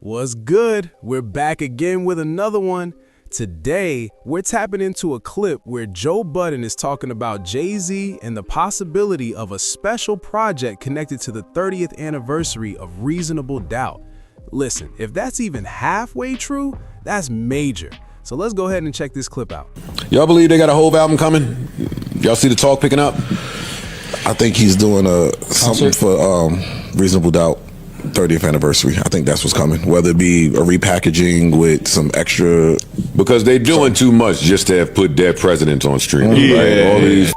What's good? We're back again with another one. Today, we're tapping into a clip where Joe Budden is talking about Jay-Z and the possibility of a special project connected to the 30th anniversary of Reasonable Doubt. Listen, if that's even halfway true, that's major. So let's go ahead and check this clip out. Y'all believe they got a whole album coming? Y'all see the talk picking up? I think he's doing something for Reasonable Doubt 30th anniversary. I think that's what's coming. Whether it be a repackaging with some extra, because they're doing too much just to have put dead presidents on streaming. Right? All these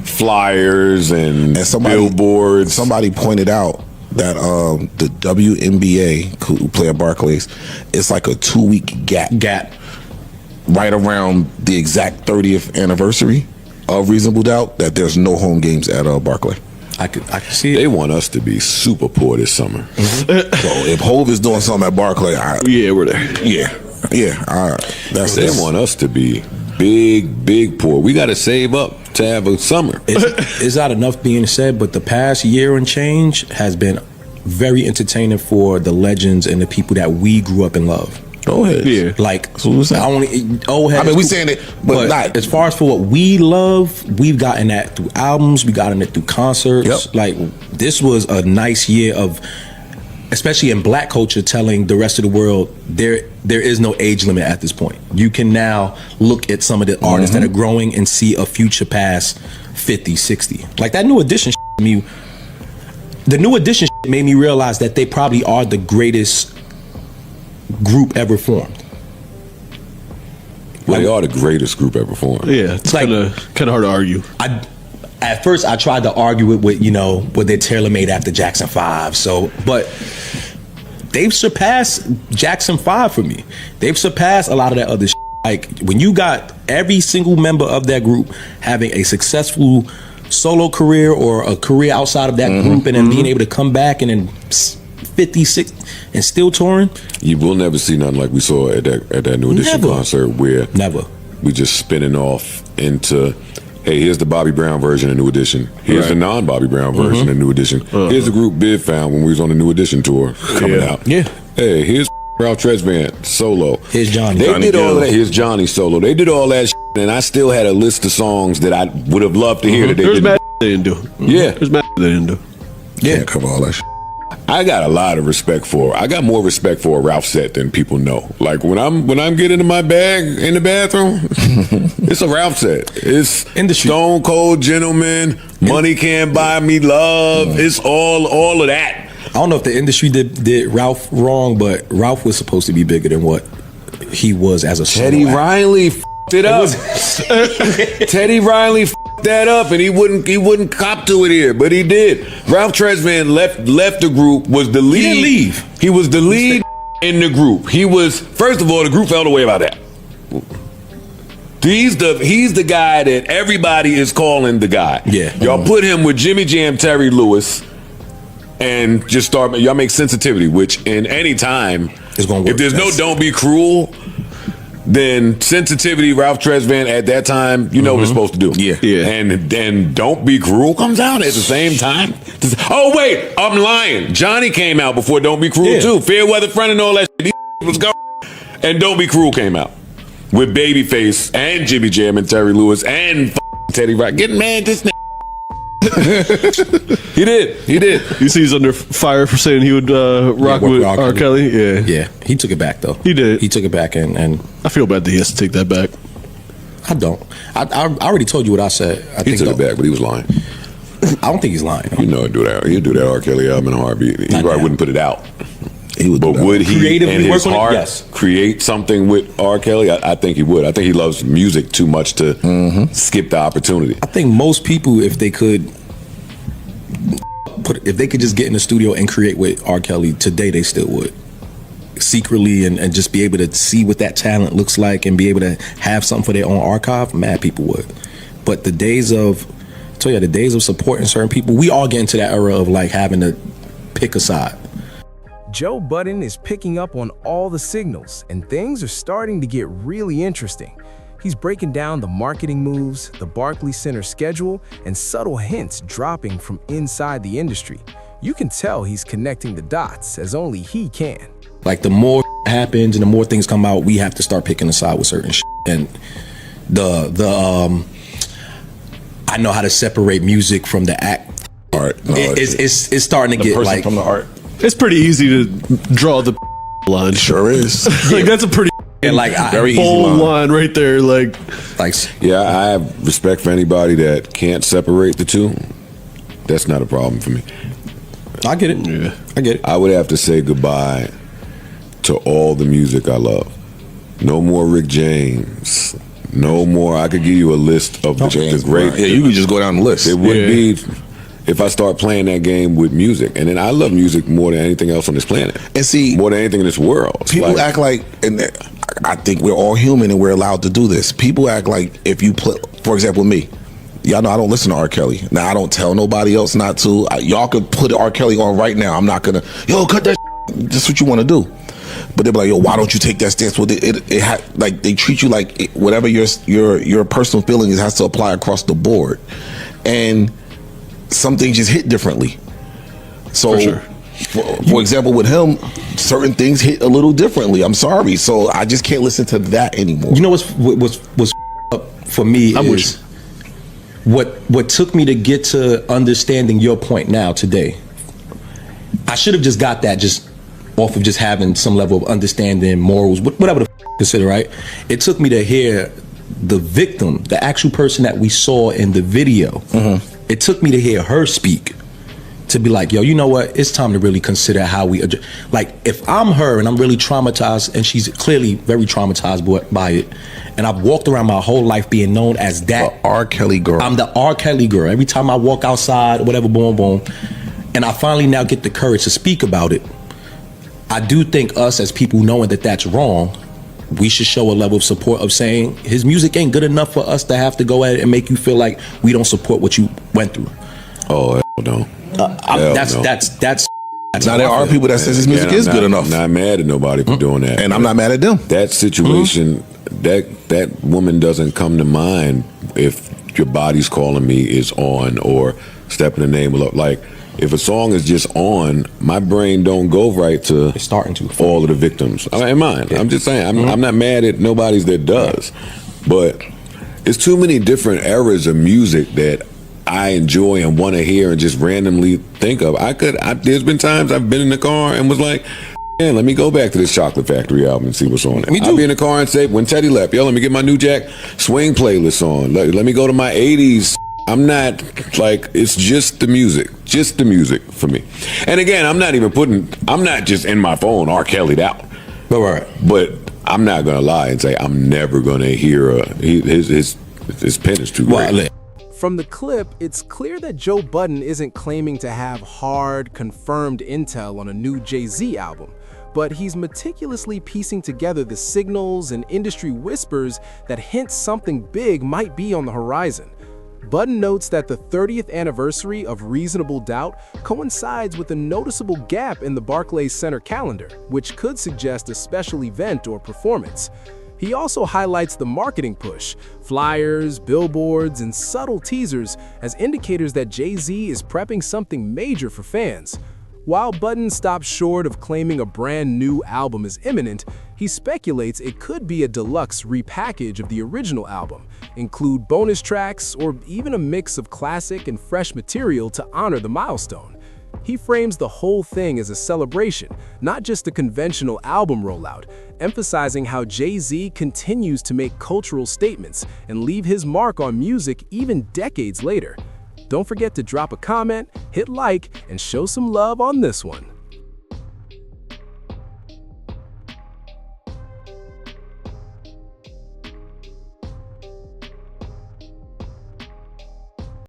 flyers and billboards. Somebody pointed out that the WNBA who play at Barclays, it's like a 2-week gap right around the exact 30th anniversary of Reasonable Doubt, that there's no home games at Barclay. I could see it. They want us to be super poor this summer. Mm-hmm. So if Hov is doing something at Barclay, we're there. They want us to be big poor. We got to save up to have a summer. It's not enough being said, but the past year and change has been very entertaining for the legends and the people that we grew up and loved. Old heads. Yeah. Like, old heads. I mean, we saying it, but not. As far as for what we love, we've gotten that through albums, we gotten it through concerts. Yep. Like, this was a nice year of, especially in black culture, telling the rest of the world there is no age limit at this point. You can now look at some of the artists that are growing and see a future past 50, 60. Like that New Edition the New Edition made me realize that they probably are the greatest group ever formed. Well, they are the greatest group ever formed. Yeah, it's like kind of hard to argue. At first, I tried to argue it with they're tailor-made after Jackson 5. But they've surpassed Jackson 5 for me. They've surpassed a lot of that other shit. Like, when you got every single member of that group having a successful solo career or a career outside of that group, and then being able to come back and then 56 and still touring, you will never see nothing like we saw at that New Edition concert, where we just spinning off into, hey, here's the Bobby Brown version of New Edition. Here's the non-Bobby Brown version of New Edition. Here's the group Bid found when we was on the New Edition tour coming out. Yeah. Hey, here's Ralph Tresvant solo. Here's Johnny. They did all that. Here's Johnny solo. They did all that and I still had a list of songs that I would have loved to hear that they There's didn't. They didn't do. Yeah. There's they didn't do. Can't cover all that shit. I got a lot of respect for. I got more respect for a Ralph set than people know. Like when I'm getting in my bag in the bathroom, it's a Ralph set. It's Industry. Stone Cold Gentleman, Money Can't Buy Me Love. It's all of that. I don't know if the industry did Ralph wrong, but Ralph was supposed to be bigger than what he was as a solo Teddy act. Riley f***ed it up. Teddy Riley f***ed that up, and he wouldn't cop to it here, but he did. Ralph Tresvant left the group, was the lead. He didn't leave. He was the lead in the group. He was, first of all, the group felt away about that. He's the guy that everybody is calling the guy. Yeah. Y'all put him with Jimmy Jam, Terry Lewis, and just y'all make Sensitivity, which in any time, it's gonna work. if there's no Don't Be Cruel, then Sensitivity, Ralph Tresvant at that time, you know what it's supposed to do. Yeah. And then Don't Be Cruel comes out at the same time. Oh, wait, I'm lying. Johnny came out before Don't Be Cruel, too. Fair Weather Friend and all that shit. These was going. And Don't Be Cruel came out with Babyface and Jimmy Jam and Terry Lewis and Teddy Rock. Getting mad, this nigga. He did. You see he's under fire for saying he would rock with R. Kelly? Yeah, he took it back though. He did. He took it back, and I feel bad that he has to take that back. I don't. I already told you what I said. He took it back, but he was lying. I don't think he's lying. You know he'd do that. He'd do that R. Kelly album in a heartbeat. He probably wouldn't put it out. He would, but would he creatively in his work on heart it? Yes. create something with R. Kelly? I think he would. I think he loves music too much to skip the opportunity. I think most people, if they could just get in the studio and create with R. Kelly today, they still would. Secretly and just be able to see what that talent looks like and be able to have something for their own archive, mad people would. But the days of supporting certain people, we all get into that era of like having to pick a side. Joe Budden is picking up on all the signals, and things are starting to get really interesting. He's breaking down the marketing moves, the Barclays Center schedule, and subtle hints dropping from inside the industry. You can tell he's connecting the dots as only he can. Like the more happens and the more things come out, we have to start picking a side with certain shit. And I know how to separate music from the act. Art. No, It's starting to get like from the art. It's pretty easy to draw the line. Sure is. Like that's a pretty very easy bold line right there. Like Yeah, I have respect for anybody that can't separate the two. That's not a problem for me. I get it. Yeah. I get it. I would have to say goodbye to all the music I love. No more Rick James. No more. I could give you a list of the great. Yeah, you could just go down the list. It would be if I start playing that game with music. And then I love music more than anything else on this planet. And see, more than anything in this world. People act like, and I think we're all human and we're allowed to do this. People act like if you play, for example, me. Y'all know I don't listen to R. Kelly. Now, I don't tell nobody else not to. Y'all could put R. Kelly on right now. I'm not going to, cut that. That's what you want to do. But they're like, why don't you take that stance? Well, like they treat you like whatever your personal feelings has to apply across the board. And some things just hit differently. So, for sure. For example, with him, certain things hit a little differently. I'm sorry. So I just can't listen to that anymore. You know what's up for me is what took me to get to understanding your point now today. I should have just got that just off of just having some level of understanding, morals, whatever the consider, right? It took me to hear the victim, the actual person that we saw in the video. Mm-hmm. It took me to hear her speak, to be like, you know what? It's time to really consider how we address. Like, if I'm her and I'm really traumatized, and she's clearly very traumatized by it, and I've walked around my whole life being known as that R. Kelly girl. I'm the R. Kelly girl. Every time I walk outside, whatever, boom, boom, and I finally now get the courage to speak about it. I do think us as people knowing that that's wrong, we should show a level of support of saying his music ain't good enough for us to have to go at it and make you feel like we don't support what you went through. Oh, hell no. That's now there are people that says his music is good enough. I'm not mad at nobody for doing that. And I'm not mad at them. That situation, that woman doesn't come to mind if Your Body's Calling Me is on or Step in the Name of Love. Like, if a song is just on, my brain don't go right to it's starting to all of the victims. I mean, mine. Yeah. I'm just saying, I'm not mad at nobody's that does. But it's too many different eras of music that I enjoy and want to hear and just randomly think of. There's been times I've been in the car and was like, man, let me go back to this Chocolate Factory album and see what's on it. I'll be in the car and say, when Teddy left, let me get my New Jack Swing playlist on. Let me go to my 80s. I'm not like, it's just the music for me. And again, I'm not just in my phone R. Kelly'd out. Right. But I'm not going to lie and say I'm never going to hear his pen is too great. From the clip, it's clear that Joe Budden isn't claiming to have hard, confirmed intel on a new Jay-Z album, but he's meticulously piecing together the signals and industry whispers that hint something big might be on the horizon. Budden notes that the 30th anniversary of Reasonable Doubt coincides with a noticeable gap in the Barclays Center calendar, which could suggest a special event or performance. He also highlights the marketing push, flyers, billboards, and subtle teasers as indicators that Jay-Z is prepping something major for fans. While Budden stops short of claiming a brand new album is imminent, he speculates it could be a deluxe repackage of the original album, include bonus tracks, or even a mix of classic and fresh material to honor the milestone. He frames the whole thing as a celebration, not just a conventional album rollout, emphasizing how Jay-Z continues to make cultural statements and leave his mark on music even decades later. Don't forget to drop a comment, hit like, and show some love on this one.